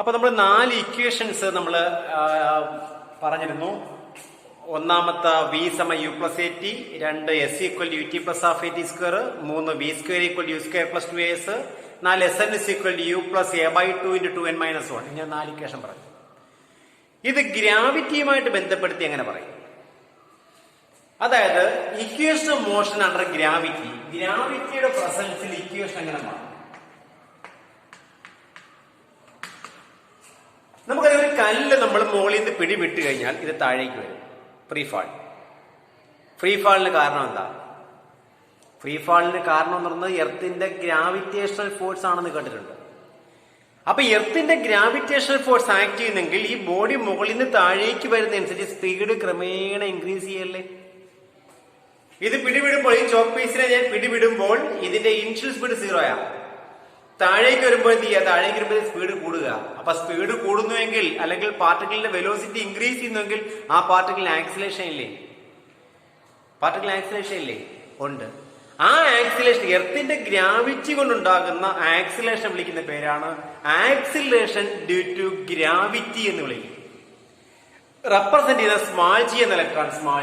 അപ്പൊ നമ്മൾ 4 ഇക്വേഷൻസ് നമ്മൾ പറഞ്ഞിരുന്നു. ഒന്നാമത്തെ വി സമ u plus a t, 2 s equal u t plus half a t square, 3 v square equal u square plus 2as, 4 s n is equal u plus a by 2 into 2n minus 1. ഞാൻ 4 equation പറഞ്ഞു. ഇത് ഗ്രാവിറ്റിയുമായിട്ട് ബന്ധപ്പെടുത്തി എങ്ങനെ പറയും? അതായത് equation of motion under gravity, ഗ്രാവിറ്റിയുടെ പ്രസൻസിൽ equation എങ്ങനെ മാറും? നമുക്കത് ഒരു കല്ല് നമ്മൾ മുകളിൽ നിന്ന് പിടിവിട്ട് കഴിഞ്ഞാൽ ഇത് താഴേക്ക് വരും. Free fall. ഫ്രീ ഫാളിന് കാരണം എന്താ? ഫ്രീ ഫാളിന് കാരണം എന്ന് പറയുന്നത് എർത്തിന്റെ ഗ്രാവിറ്റേഷണൽ ഫോഴ്സ് ആണെന്ന് കേട്ടിട്ടുണ്ട്. അപ്പൊ എർത്തിന്റെ ഗ്രാവിറ്റേഷണൽ ഫോഴ്സ് ആക്ട് ചെയ്യുന്നെങ്കിൽ ഈ ബോഡി മുകളിൽ നിന്ന് താഴേക്ക് വരുന്നതനുസരിച്ച് സ്പീഡ് ക്രമേണ ഇൻക്രീസ് ചെയ്യല്ലേ? ഇത് പിടിവിടുമ്പോൾ, ഈ ചോക്ക് പീസിനെ ഞാൻ പിടിവിടുമ്പോൾ ഇതിന്റെ ഇനിഷ്യൽ സ്പീഡ് 0 താഴേക്ക് വരുമ്പോൾ എന്ത് ചെയ്യുക? താഴേക്ക് വരുമ്പോൾ സ്പീഡ് കൂടുക. അപ്പൊ സ്പീഡ് കൂടുന്നുവെങ്കിൽ, അല്ലെങ്കിൽ പാർട്ടിക്കിളിന്റെ വെലോസിറ്റി ഇൻക്രീസ് ചെയ്യുന്നുവെങ്കിൽ ആ പാർട്ടിക്കിളിന് ആക്സിലേഷൻ ഇല്ലേ? പാർട്ടിക്കിൾ ആക്സിലേഷൻ ഇല്ലേ? ഉണ്ട്. ആ ആക്സിലേഷൻ, എർത്തിന്റെ ഗ്രാവിറ്റി കൊണ്ടുണ്ടാകുന്ന ആക്സിലേഷൻ വിളിക്കുന്ന പേരാണ് ആക്സിലേഷൻ ഡ്യൂ ടു ഗ്രാവിറ്റി എന്ന് വിളിക്കും. റെപ്രസെന്റ് ചെയ്യുന്ന സ്മാൾ ജി എന്ന ഇലക്ട്രോൺ, സ്മാൾ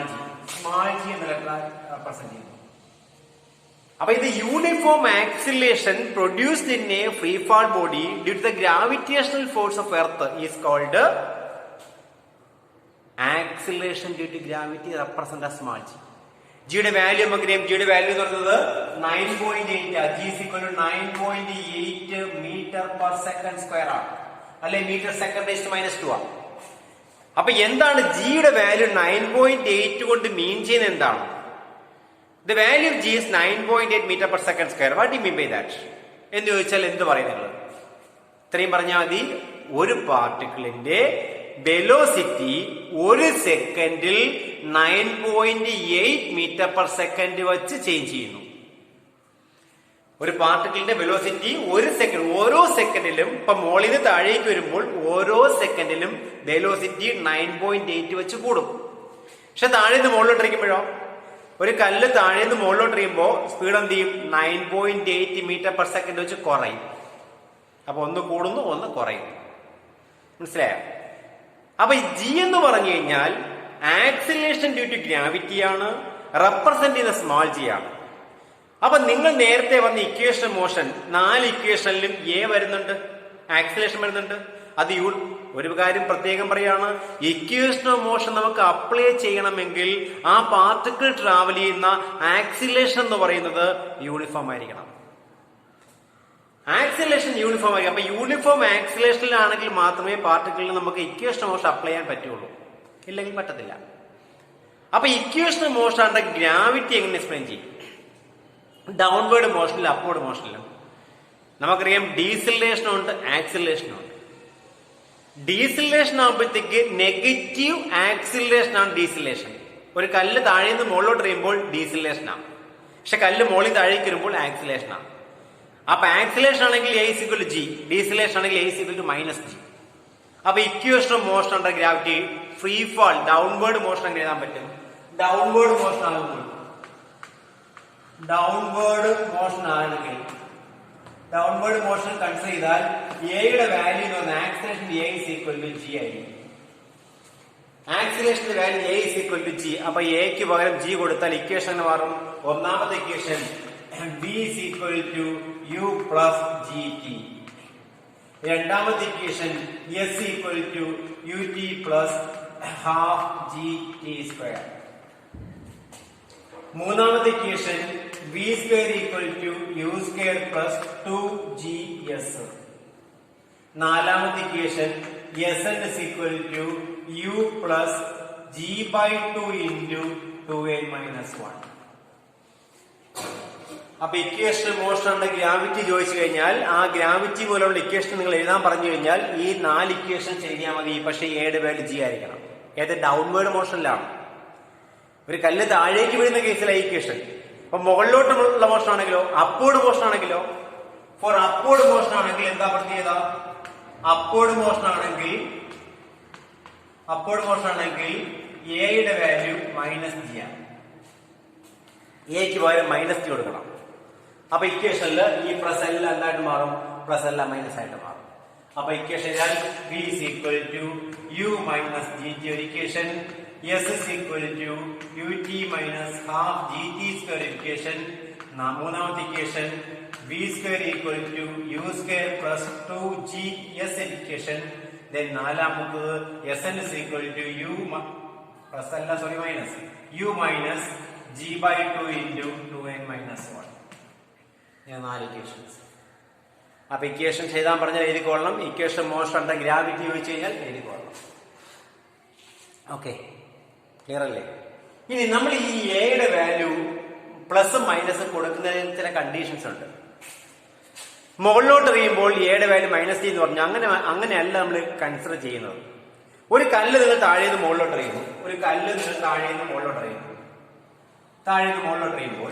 ജി എന്ന ഇലക്ട്രോൺ റെപ്രസെന്റ് ചെയ്യുന്നു. അപ്പൊ ഇത് uniform acceleration produced in a free fall body due to the gravitational force of earth is called acceleration due to gravity represent as small g. ജിയുടെ value നമുക്കറിയാം. ജിയുടെ value എന്ന് പറയുന്നത് 9.8, g is equal to 9.8 metre per second square ആണ്, അല്ലെ metre second -2 ആണ്. അപ്പൊ എന്താണ് ജിയുടെ വാല്യൂ 9.8 കൊണ്ട് മീൻ ചെയ്യുന്നത്? എന്താണ്? The value of g is 9.8 meter per second square. What do you mean by that? എന്ന് ചോദിച്ചാൽ എന്ത് പറയും നിങ്ങൾ? ഇത്രയും പറഞ്ഞാൽ മതി. ഒരു പാർട്ടിക്കിളിന്റെ വെലോസിറ്റി ഒരു സെക്കൻഡിൽ 9.8 മീറ്റർ പെർ സെക്കൻഡ് വെച്ച് ചേഞ്ച് ചെയ്യുന്നു. ഒരു പാർട്ടിക്കിളിന്റെ വെലോസിറ്റി ഒരു സെക്കൻഡ്, ഓരോ സെക്കൻഡിലും, ഇപ്പൊ മോളിൽ നിന്ന് താഴേക്ക് വരുമ്പോൾ ഓരോ സെക്കൻഡിലും വെലോസിറ്റി 9.8 വെച്ച് കൂടും. പക്ഷെ താഴെ നിന്ന് മുകളിലോട്ടിരിക്കുമ്പോഴോ, ഒരു കല്ല് താഴെ നിന്ന് മുകളിലോട്ട് എറിയുമ്പോൾ സ്പീഡ് എന്ത് ചെയ്യും? 9.8 മീറ്റർ പെർ സെക്കൻഡ് വെച്ച് കുറയും. അപ്പൊ ഒന്ന് കൂടുന്നു, ഒന്ന് കുറയുന്നു. മനസ്സിലായോ? അപ്പൊ ജി എന്ന് പറഞ്ഞു കഴിഞ്ഞാൽ ആക്സിലേഷൻ ഡ്യൂ ടു ഗ്രാവിറ്റി ആണ്, റെപ്രസെന്റ് ചെയ്യുന്ന സ്മാൾ ജി ആണ്. അപ്പൊ നിങ്ങൾ നേരത്തെ വന്ന ഇക്വേഷൻ മോഷൻ 4 ഇക്വേഷനിലും എ വരുന്നുണ്ട്, ആക്സിലേഷൻ വരുന്നുണ്ട്. അത് ഒരു കാര്യം പ്രത്യേകം പറയാണ്, ഇക്വേഷൻ ഓഫ് മോഷൻ നമുക്ക് അപ്ലൈ ചെയ്യണമെങ്കിൽ ആ പാർട്ടിക്കിൾ ട്രാവൽ ചെയ്യുന്ന ആക്സിലേഷൻ എന്ന് പറയുന്നത് യൂണിഫോം ആയിരിക്കണം. ആക്സിലേഷൻ യൂണിഫോം ആയിരിക്കും. അപ്പൊ യൂണിഫോം ആക്സിലേഷനിലാണെങ്കിൽ മാത്രമേ പാർട്ടിക്കിളിന് നമുക്ക് ഇക്വേഷൻ ഓഫ് മോഷൻ അപ്ലൈ ചെയ്യാൻ പറ്റുള്ളൂ, ഇല്ലെങ്കിൽ പറ്റത്തില്ല. അപ്പൊ ഇക്വേഷൻ ഓഫ് മോഷൻ ആണ് ഗ്രാവിറ്റി എങ്ങനെ എക്സ്പ്ലെയിൻ ചെയ്യും? ഡൗൺവേർഡ് മോഷനിലും അപ്വേർഡ് മോഷനിലും നമുക്കറിയാം ഡീസിലേഷനും ഉണ്ട്, ആക്സിലേഷനും ഉണ്ട്. ഡീസിലേഷൻ ആകുമ്പോഴത്തേക്ക് നെഗറ്റീവ് ആക്സിലേഷൻ ആണ് ഡീസിലേഷൻ. ഒരു കല്ല് താഴെ നിന്ന് മുകളിലോട്ട് എറിയുമ്പോൾ ഡീസിലേഷൻ ആണ്, പക്ഷെ കല്ല് മുകളിൽ താഴേക്ക് വരുമ്പോൾ ആക്സിലേഷൻ ആണ്. അപ്പൊ ആക്സിലേഷൻ ആണെങ്കിൽ a is equal to g, ഡീസിലേഷൻ ആണെങ്കിൽ a is equal to -g. അപ്പൊ equation of motion under gravity free fall downward motion എങ്ങനെ എഴുതാൻ പറ്റും? ഡൗൺവേർഡ് മോഷൻ ആകുമ്പോൾ, ഡൗൺവേർഡ് മോഷൻ കൺസിഡർ ചെയ്താൽ എയുടെ വാല്യൂ എന്ന് പറഞ്ഞാൽ acceleration a is equal to g ആയിരിക്കും. ആക്സിലേഷന്റെ value a is equal to g. അപ്പൊ എക്ക് പകരം g കൊടുത്താൽ ഇക്വേഷൻ മാറും. ഒന്നാമത്തെ equation b is equal to u plus gt. രണ്ടാമത്തെ equation s equal to ut plus half gt square. മൂന്നാമത്തെ equation v square equal to u square plus 2gs. നാലാമത്തെ equation sn is equal to u plus g by 2 into 2n minus 1. അപ്പൊ equation മോഷന്റെ gravity ചോദിച്ചു കഴിഞ്ഞാൽ ആ gravity മൂലമുള്ള equation നിങ്ങൾ എഴുതാൻ പറഞ്ഞു കഴിഞ്ഞാൽ ഈ 4 ഇക്വേഷൻ എഴുതിയാൽ മതി. പക്ഷെ എയുടെ വാല്യൂ ജി ആയിരിക്കണം. ഏത്? ഡൗൺവേർഡ് മോഷനിലാണ്. ഒരു കല്ല് താഴേക്ക് വീഴുന്ന കേസിലാണ് ഇക്വേഷൻ. അപ്പൊ മുകളിലോട്ടുള്ള മോഷൻ ആണെങ്കിലോ, അപ്വേർഡ് മോഷൻ ആണെങ്കിലോ, ഫോർ അപ്വേർഡ് മോഷൻ ആണെങ്കിൽ എന്താ പ്രത്യേകത? അപ്വേർഡ് മോഷൻ ആണെങ്കിൽ എയുടെ വാല്യൂ -g ആണ്. എക്ക് പകരം -g കൊടുക്കണം. അപ്പൊ ഇക്വേഷനിൽ ഈ പ്ലസ് എല്ലാം എന്തായിട്ട് മാറും? പ്ലസ് എല്ലാം മൈനസ് ആയിട്ട് മാറും. അപ്പൊ equation v is equal to u minus gt ഒരു equation, s is equal to ut minus half gt square equation, മൂന്നാമത്തെ equation v square equal to u square plus 2gs equation, then നാലാമത്തത് sn is equal to u plus അല്ല sorry minus u minus g by 2 into 2n minus 1. ഞാൻ 4 equations. അപ്പൊ equation ചെയ്താൽ പറഞ്ഞാൽ എഴുതിക്കൊള്ളണം. Equation motion under gravity ചോദിച്ചു കഴിഞ്ഞാൽ എഴുതിക്കൊള്ളണം. Okay, clear അല്ലേ? ഇനി നമ്മൾ ഈ എയുടെ വാല്യൂ പ്ലസും മൈനസും കൊടുക്കുന്നതിന് ചില കണ്ടീഷൻസ് ഉണ്ട്. മുകളിലോട്ട് എറിയുമ്പോൾ എയുടെ വാല്യൂ മൈനസ് എന്ന് പറഞ്ഞു അങ്ങനെയല്ല നമ്മൾ കൺസിഡർ ചെയ്യുന്നത്. ഒരു കല്ല് നിങ്ങൾ താഴേന്ന് മുകളിലോട്ട് എറിയുന്നു, ഒരു കല്ല് നിങ്ങൾ താഴേന്ന് മുകളിലോട്ട് എറിയുന്നു. താഴേന്ന് മുകളിലോട്ട് എറിയുമ്പോൾ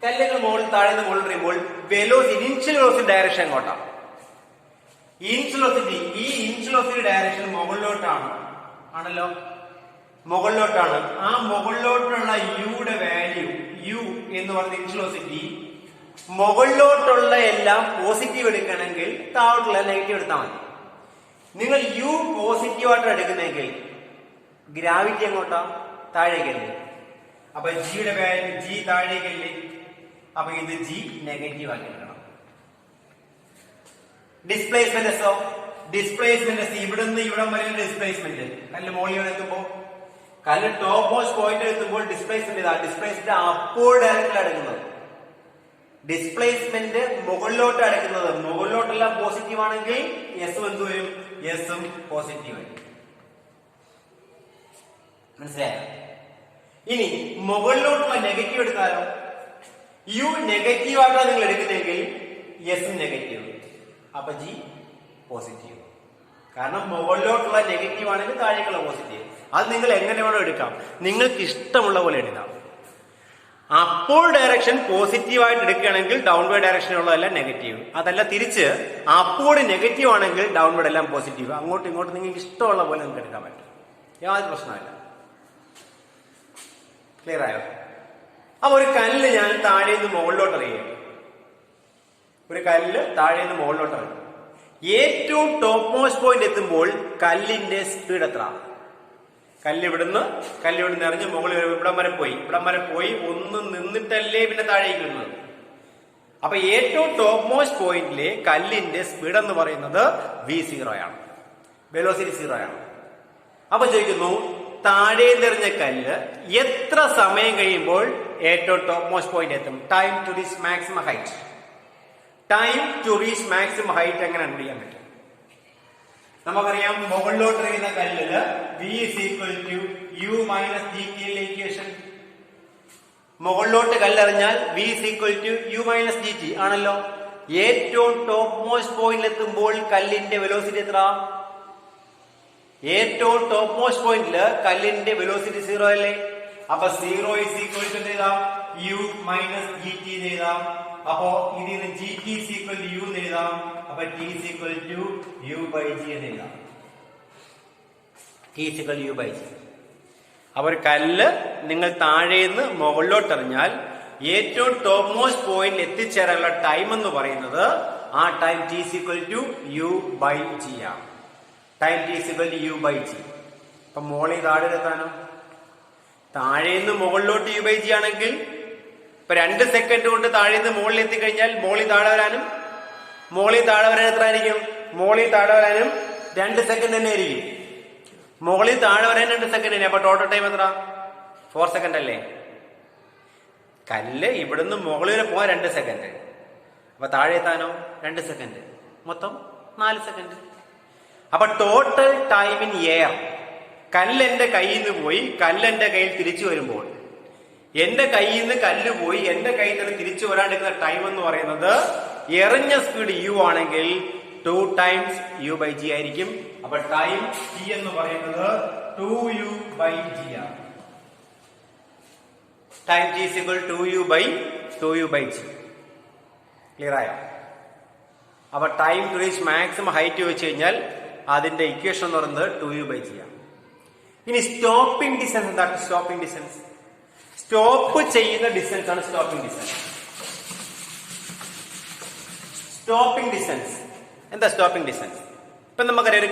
കല്ലുകൾ താഴേന്ന് മുകളിലോട്ട് എറിയുമ്പോൾ ഇനിഷ്യൽ വെലോസിറ്റി ഡയറക്ഷൻ എങ്ങോട്ടാണ്? ഇനിഷ്യൽ വെലോസിറ്റി ഡയറക്ഷൻ മുകളിലോട്ടാണ് ആണല്ലോ, മുകളിലോട്ടാണ്. ആ മുകളിലോട്ടുള്ള യുടെ വാല്യൂ യു എന്ന് പറയുന്ന ഇനിഷ്യൽ വെലോസിറ്റി മുകളിലോട്ടുള്ള എല്ലാം പോസിറ്റീവ് എടുക്കണമെങ്കിൽ താഴോട്ടുള്ള നെഗറ്റീവ് എടുത്താൽ മതി. നിങ്ങൾ യു പോസിറ്റീവായിട്ട് എടുക്കുന്നെങ്കിൽ ഗ്രാവിറ്റി എങ്ങോട്ടാ? താഴേക്കല്ലേ. അപ്പൊ ജിയുടെ വാല്യൂ ജി താഴേക്കല്ലേ. അപ്പൊ ഇത് ജി നെഗറ്റീവ് ആക്കി എടുക്കണം. ഡിസ്പ്ലേസ്മെന്റ് ഇവിടുന്ന് ഇവിടം വരെ ഡിസ്പ്ലേസ്മെന്റ്. കല്ല് മോളിയോട് എത്തുമ്പോ, കല്ല് ടോപ്പ് മോസ്റ്റ് പോയിന്റ് എത്തുമ്പോൾ ഡിസ്പ്ലേസ്മെന്റ് ഇതാ. ഡിസ്പ്ലേസ്മെന്റ് അപ്വേർഡ് ഡയറക്ഷനിൽ എടുക്കുന്നത്. ഡിസ്പ്ലേസ്മെന്റ് മുകളിലോട്ട് എടുക്കുന്നത്. മുകളിലോട്ടെല്ലാം പോസിറ്റീവ് ആണെങ്കിൽ എസ് എന്ത് വരും? എസും പോസിറ്റീവ് വരും. മനസ്സിലായോ? ഇനി മുകളിലോട്ടുള്ള നെഗറ്റീവ് എടുത്താലോ? യു നെഗറ്റീവ് ആയിട്ടാണ് നിങ്ങൾ എടുക്കുന്നെങ്കിൽ എസും നെഗറ്റീവ്. അപ്പൊ ജി പോസിറ്റീവ്. കാരണം മുകളിലോട്ടുള്ള നെഗറ്റീവ് ആണെങ്കിൽ താഴേക്കുള്ള പോസിറ്റീവ്. അത് നിങ്ങൾ എങ്ങനെ വേണോ എടുക്കാം, നിങ്ങൾക്ക് ഇഷ്ടമുള്ള പോലെ എടുക്കാം. അപ്പോൾ ഡയറക്ഷൻ പോസിറ്റീവായിട്ട് എടുക്കുകയാണെങ്കിൽ ഡൗൺവേർഡ് ഡയറക്ഷനുള്ളതല്ല നെഗറ്റീവ്. അതല്ല തിരിച്ച് അപ്പോഴ് നെഗറ്റീവ് ആണെങ്കിൽ ഡൗൺവേർഡ് എല്ലാം പോസിറ്റീവ്. അങ്ങോട്ടും ഇങ്ങോട്ടും നിങ്ങൾക്ക് ഇഷ്ടമുള്ള പോലെ നിങ്ങൾക്ക് എടുക്കാൻ പറ്റും. യാതൊരു പ്രശ്നമില്ല. ക്ലിയർ ആയോ? അപ്പൊ ഒരു കല്ല് ഞാൻ താഴേന്ന് മുകളിലോട്ട് എറിയുക. ഒരു കല്ല് താഴേന്ന് മുകളിലോട്ട് എറിയും. ഏറ്റവും ടോപ്പ് മോസ്റ്റ് പോയിന്റ് എത്തുമ്പോൾ കല്ലിന്റെ സ്പീഡ് എത്ര? കല്ല് ഇവിടുന്ന് എറിഞ്ഞ് മുകളിൽ ഇവിടം വരെ പോയി ഒന്ന് നിന്നിട്ടല്ലേ പിന്നെ താഴേക്ക് വരുന്നത്. അപ്പൊ ഏറ്റവും ടോപ്പ് മോസ്റ്റ് പോയിന്റിലെ കല്ലിന്റെ സ്പീഡ് എന്ന് പറയുന്നത് v0 ആണ്, വെലോസിറ്റി 0 ആണ്. അപ്പൊ ചോദിക്കുന്നു, താഴെ നിറഞ്ഞ കല്ല് എത്ര സമയം കഴിയുമ്പോൾ ഏറ്റവും ടോപ്പ് മോസ്റ്റ് പോയിന്റ് എത്തും? Time to reach maximum height. Time to reach maximum height എങ്ങനെ കണ്ടുപിടിക്കാൻ പറ്റും? നമുക്കറിയാം, മുകളിലോട്ട് എറിയുന്ന കല്ലില് v is equal to u minus gt equation. മുകളിലോട്ട് കല്ലെറിഞ്ഞാൽ v is equal to u minus gt ആണല്ലോ. ഏറ്റവും ടോപ്പ് മോസ്റ്റ് പോയിന്റിൽ എത്തുമ്പോൾ കല്ലിന്റെ വെലോസിറ്റി എത്ര? ഏറ്റവും ടോപ്പ് മോസ്റ്റ് പോയിന്റില് കല്ലിന്റെ വെലോസിറ്റി 0 അല്ലേ. അപ്പൊ 0 is equal to എഴുതാം u minus gt എഴുതാം. അപ്പോ ഇതിന് gt is equal to u എഴുതാം. അപ്പൊ t is equal to u by g എന്ന് എഴുതാം. t is equal to u by g. അപ്പൊ ഒരു കല്ല് നിങ്ങൾ താഴേന്ന് മുകളിലോട്ട് എറിഞ്ഞാൽ ഏറ്റവും ടോപ്പ് മോസ്റ്റ് പോയിന്റിൽ എത്തിച്ചേരാനുള്ള ടൈം എന്ന് പറയുന്നത് ആ time t is equal to u by g ആണ്. Time t is equal to u by g. അപ്പൊ മോളിൽ താഴെ എത്താനോ? താഴേന്ന് മുകളിലോട്ട് u by g ആണെങ്കിൽ ഇപ്പൊ 2 സെക്കൻഡ് കൊണ്ട് താഴേന്ന് മുകളിൽ എത്തിക്കഴിഞ്ഞാൽ മോളിൽ താഴെ വരാൻ എത്ര ആയിരിക്കും? മോളിൽ താഴെ വരാനും 2 സെക്കൻഡ് തന്നെ ആയിരിക്കും. മുകളിൽ താഴെ വരാൻ 2 സെക്കൻഡ് തന്നെ. അപ്പൊ ടോട്ടൽ ടൈം എത്ര? 4 സെക്കൻഡ് അല്ലേ. കല്ല് ഇവിടുന്ന് മുകളിൽ വരെ പോകാൻ 2 സെക്കൻഡ്. അപ്പൊ താഴെ എത്താനോ 2 സെക്കൻഡ്. മൊത്തം 4 സെക്കൻഡ്. അപ്പൊ ടോട്ടൽ ടൈം ഇൻ എയർ, കല്ല് എന്റെ കയ്യിൽ നിന്ന് പോയി കല്ല് എന്റെ കയ്യിൽ തിരിച്ചു വരുമ്പോൾ, എന്റെ കയ്യിൽ നിന്ന് കല്ല് പോയി എന്റെ കയ്യിൽ നിന്ന് തിരിച്ചു വരാണ്ടിരിക്കുന്ന ടൈം എന്ന് പറയുന്നത് എറിഞ്ഞ സ്പീഡ് u ആണെങ്കിൽ 2 times u by g ആയിരിക്കും. അപ്പൊ ടൈം t എന്ന് പറയുന്നത് 2u by g ആണ്. Time t is equal to 2u by g. Clear ആയോ? അപ്പൊ time to reach maximum height വെച്ച് കഴിഞ്ഞാൽ അതിന്റെ ഇക്വേഷൻ എന്ന് പറയുന്നത് 2u by g ആണ്. ഇനി സ്റ്റോപ്പിംഗ് ഡിസ്റ്റൻസ് എന്താണ്? സ്റ്റോപ്പിംഗ് ഡിസ്റ്റൻസ്, സ്റ്റോപ്പ് ചെയ്യുന്ന ഡിസ്റ്റൻസ് ആണ് സ്റ്റോപ്പിംഗ് ഡിസ്റ്റൻസ്. Stopping distance. എന്താ സ്റ്റോപ്പിംഗ് ഡിസ്റ്റൻസ്? ഇപ്പൊ നമുക്കറിയാം ഒരു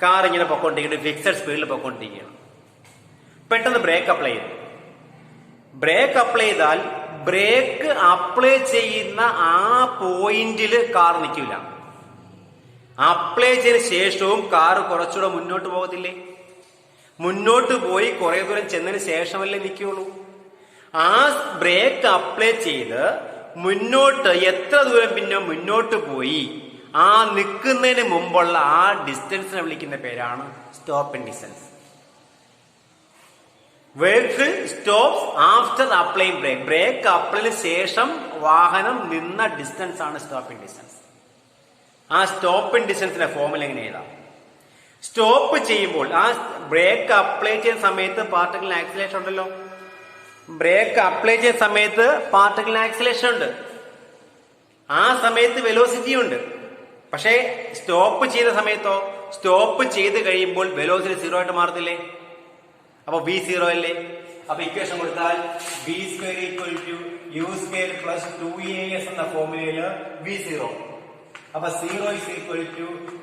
കാർ ഇങ്ങനെ പൊക്കോണ്ടിരിക്കുന്നത് ഫിക്സഡ് സ്പീഡിൽ പൊക്കോണ്ടിരിക്കുകയാണ്. പെട്ടെന്ന് ബ്രേക്ക് അപ്ലൈ ചെയ്തു. ബ്രേക്ക് അപ്ലൈ ചെയ്താൽ ബ്രേക്ക് അപ്ലൈ ചെയ്യുന്ന ആ പോയിന്റിൽ കാർ നിൽക്കില്ല. അപ്ലൈ ചെയ്തതിന് ശേഷവും കാർ കുറച്ചുകൂടെ മുന്നോട്ട് പോകത്തില്ലേ? മുന്നോട്ട് പോയി കുറെ ദൂരം ചെന്നതിന് ശേഷമല്ലേ നിൽക്കുള്ളൂ. ആ ബ്രേക്ക് അപ്ലൈ ചെയ്ത് മുന്നോട്ട് എത്ര ദൂരം പിന്നെ മുന്നോട്ട് പോയി ആ നിൽക്കുന്നതിന് മുമ്പുള്ള ആ ഡിസ്റ്റൻസിനെ വിളിക്കുന്ന പേരാണ് stopping distance. Vehicle stops after applying brake. Brake അപ്ലൈന് ശേഷം വാഹനം നിന്ന ഡിസ്റ്റൻസ് ആണ് സ്റ്റോപ്പിംഗ് ഡിസ്റ്റൻസ്. ആ സ്റ്റോപ്പിംഗ് ഡിസ്റ്റൻസിന്റെ ഫോർമുല എങ്ങനെ എഴുതാം? സ്റ്റോപ്പ് ചെയ്യുമ്പോൾ ആ ബ്രേക്ക് അപ്ലൈ ചെയ്യുന്ന സമയത്ത് പാർട്ടിക്കിളിന് ആക്സിലേഷൻ ഉണ്ടല്ലോ. ബ്രേക്ക് അപ്ലൈ ചെയ്യുന്ന സമയത്ത് പാർട്ടിക്കിളിന് ആക്സിലേഷൻ ഉണ്ട്. ആ സമയത്ത് വെലോസിറ്റി ഉണ്ട്. പക്ഷേ സ്റ്റോപ്പ് ചെയ്ത സമയത്തോ, സ്റ്റോപ്പ് ചെയ്ത് കഴിയുമ്പോൾ വെലോസിറ്റി 0 ആയിട്ട് മാറത്തില്ലേ? അപ്പൊ v0 അല്ലേ? അപ്പൊ ഇക്വേഷൻ കൊടുത്താൽ v² u² പ്ലസ് 2as എന്ന ഫോർമുലയില് v0. അപ്പൊ 0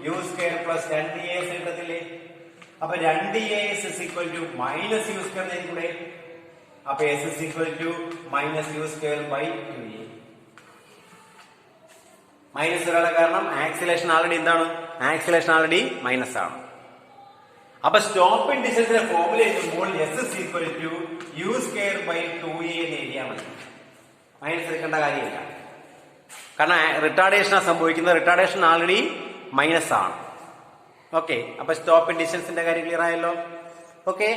u² പ്ലസ് 2as കിട്ടത്തില്ലേ? അപ്പൊ 2as മൈനസ് u² കൂടെ. അപ്പൊ s minus u² by 2a. Minus വരാനുള്ള കാരണം ആക്സിലേഷൻ ആൾറെഡി എന്താണ്? ആക്സിലേഷൻ ആൾറെഡി മൈനസ് ആണ്. അപ്പൊ സ്റ്റോപ്പിംഗ് ഡിസ്റ്റൻസിന്റെ ഫോർമുല എഴുതുമ്പോൾ s u² ബൈ 2a എന്ന് എഴുതിയാൽ മതി. മൈനസ് എടുക്കേണ്ട കാര്യമില്ല. കാരണം റിട്ടാർഡേഷനാണ് സംഭവിക്കുന്നത്. റിട്ടാർഡേഷൻ ആൾറെഡി മൈനസ് ആണ്. ഓക്കെ, അപ്പൊ സ്റ്റോപ്പിംഗ് ഡിസ്റ്റൻസിന്റെ കാര്യം ക്ലിയർ ആയല്ലോ. ഓക്കെ.